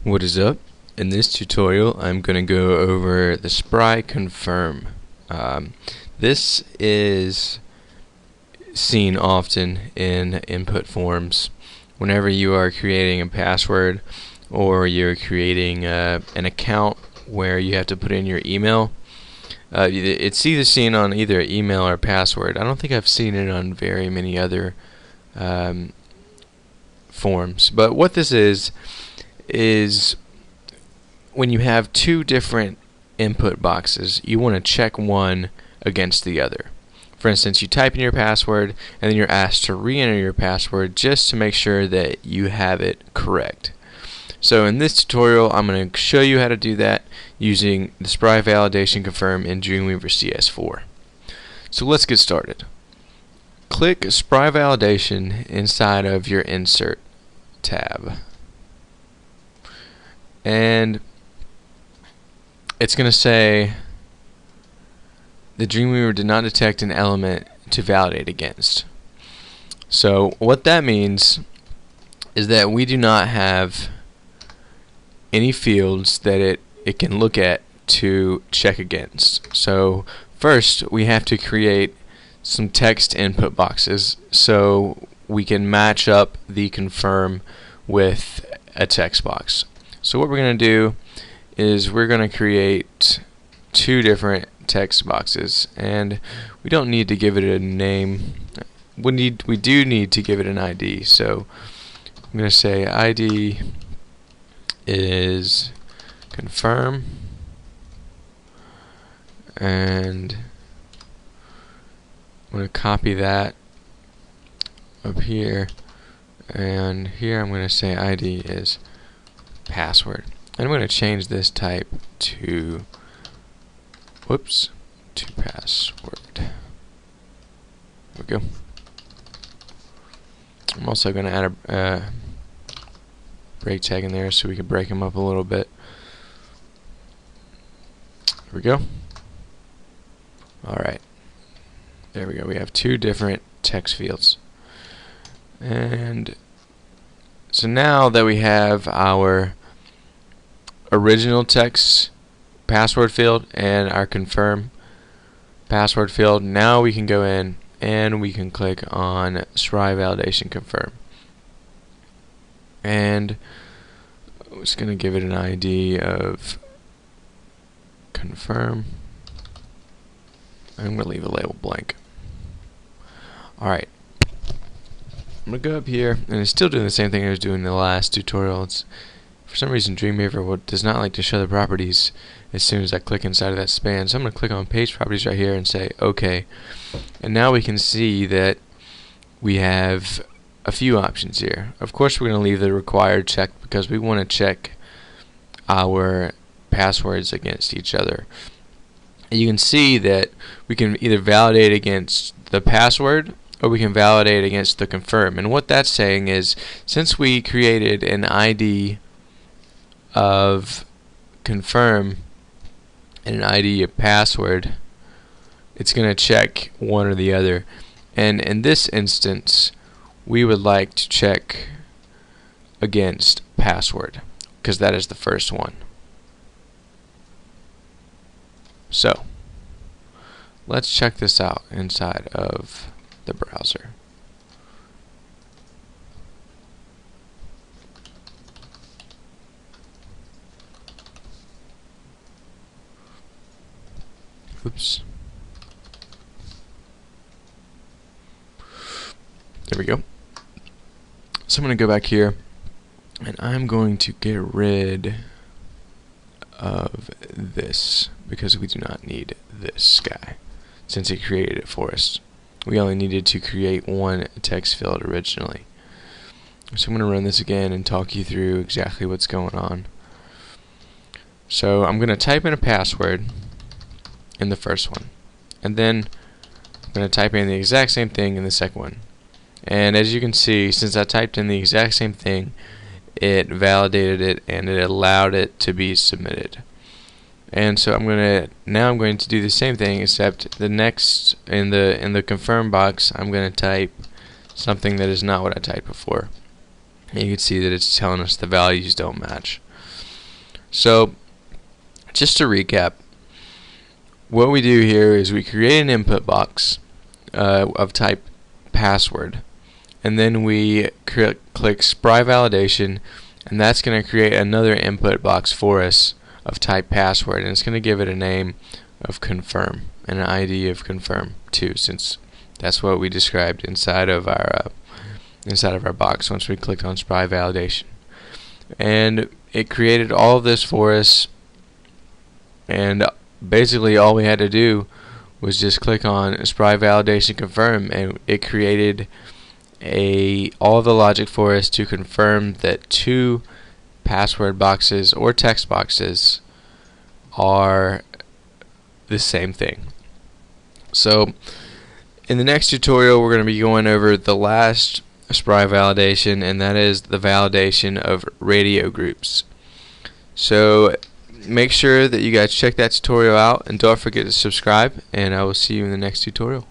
What is up? In this tutorial I'm going to go over the spry confirm. This is seen often in input forms whenever you are creating a password or you're creating an account where you have to put in your email. It's either seen on either email or password. I don't think I've seen it on very many other forms, but what this is when you have two different input boxes, you want to check one against the other. For instance, you type in your password and then you're asked to re-enter your password just to make sure that you have it correct. So in this tutorial I'm going to show you how to do that using the spry validation confirm in Dreamweaver CS4. So let's get started. Click spry validation inside of your insert tab, and it's going to say the Dreamweaver did not detect an element to validate against. So what that means is that we do not have any fields that it can look at to check against. So first we have to create some text input boxes so we can match up the confirm with a text box. So what we're going to do is we're going to create two different text boxes, and we don't need to give it a name. We do need to give it an ID. So I'm going to say ID is confirm, and I'm going to copy that up here, and here I'm going to say ID is password, and I'm going to change this type to password. There we go. I'm also going to add a break tag in there so we can break them up a little bit. There we go. Alright, there we go. We have two different text fields. And so now that we have our original text password field and our confirm password field, now we can go in and we can click on spry validation confirm, and I'm just going to give it an ID of confirm. I'm going to leave a label blank. Alright, I'm going to go up here, and it's still doing the same thing I was doing in the last tutorial. For some reason Dreamweaver does not like to show the properties as soon as I click inside of that span. So I'm going to click on page properties right here and say OK. And now we can see that we have a few options here. Of course we're going to leave the required checked because we want to check our passwords against each other. And you can see that we can either validate against the password or we can validate against the confirm. And what that's saying is, since we created an ID of confirm and an ID of password, it's going to check one or the other. And in this instance we would like to check against password because that is the first one. So let's check this out inside of the browser. Oops. There we go. So I'm going to go back here and I'm going to get rid of this because we do not need this guy since it created it for us. We only needed to create one text field originally. So I'm going to run this again and talk you through exactly what's going on. So I'm going to type in a password in the first one, and then I'm going to type in the exact same thing in the second one. And as you can see, since I typed in the exact same thing, it validated it and it allowed it to be submitted. And so I'm going to do the same thing, except the next in the confirm box I'm going to type something that is not what I typed before. And you can see that it's telling us the values don't match. So just to recap, what we do here is we create an input box of type password, and then we click spry validation, and that's going to create another input box for us of type password, and it's going to give it a name of confirm and an ID of confirm too, since that's what we described inside of our box once we clicked on spry validation. And it created all of this for us, and basically all we had to do was just click on spry validation confirm, and it created all of the logic for us to confirm that two password boxes or text boxes are the same thing. So in the next tutorial we're going to be going over the last spry validation, and that is the validation of radio groups. So make sure that you guys check that tutorial out, and don't forget to subscribe, and I will see you in the next tutorial.